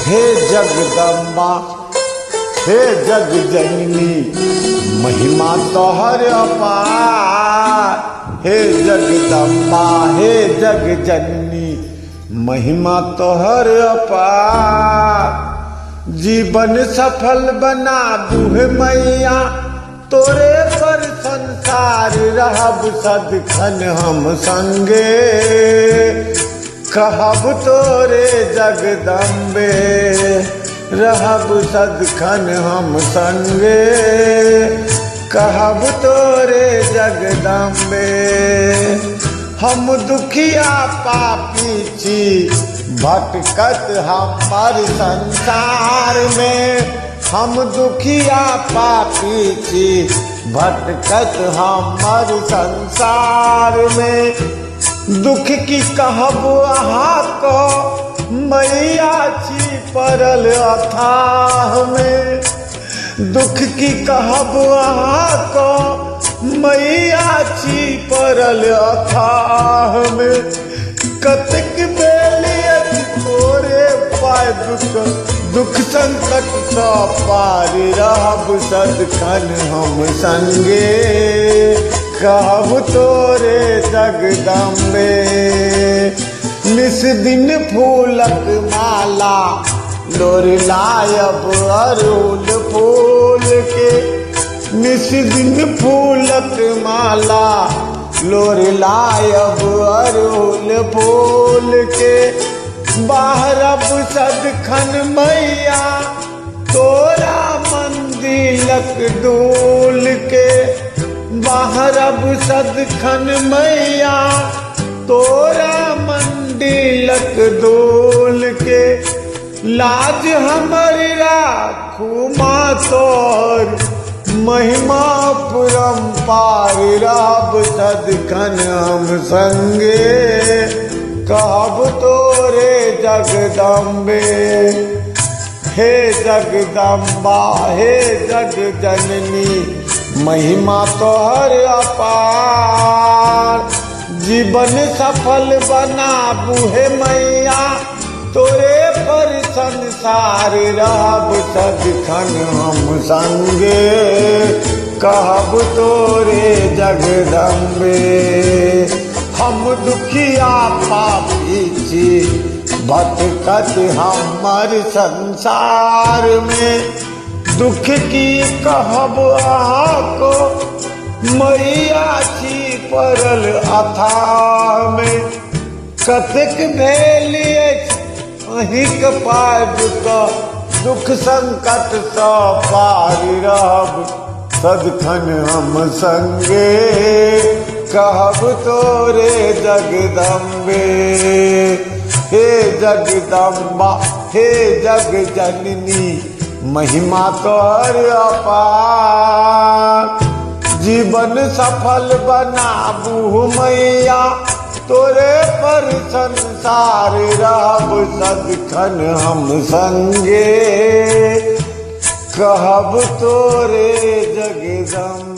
हे जगदम्बा हे जग जननी महिमा तोहर अपार। हे जगदम्बा हे जग जननी महिमा तोहर अपार। जीवन सफल बना दूहे मैया तोरे पर संसार रहब सदखन हम संगे। कहब तोरे जगदम्बे रहब सदखन हम संगे। कहब तोरे जगदम्बे। हम दुखिया पापी छी भटकत हमार संसार में। हम दुखिया पापी छी भटकत हमार संसार में। दुख की कहब अहाँ को मैया छी परल अथाह में। दुख की कहब अहाँ को मैया छी परल अथाह में। कतक बेलियत तोरे पाय दुख संकट सा पार रहब सदखन हम संगे। कहब तोरे जगदम्बे। निस दिन फूलक माला लोरिलायब अड़हुल फूल के। निस दिन फूलक माला लोरिलायब अड़हुल फूल के। बाहरब सदखन मैया तोरा मंदिलक डोल के। बाहरब सदखन मैया तोरा मंदिलक डोल के। लाज हमर राखू माँ तोर महिमा परम्पार रहब सदखन हम संगे। कहब तोरे जगदम्बे। हे जगदम्बा हे जग जननी महिमा तोहर अपार। जीवन सफल बनाबू हे मैया तोरे पर संसार रहब सदखन हम संगे। कहब तोरे जगदम्बे। हम दुखिया पापी छी भटकत हमर संसार में। दुख की कहब अहाँ को मैया छी परल अथाह में। कतेक भेल अहिक पाब का दुख संकट सा पार रहब सदखन हम संगे। कहब तोरे जगदम्बे। हे जगदम्बा हे जग जननी महिमा तोहर अपार। जीवन सफल बनाबू मैया तोरे पर संसार रहब सदखन हम संगे। कहब तोरे जगदम्बे।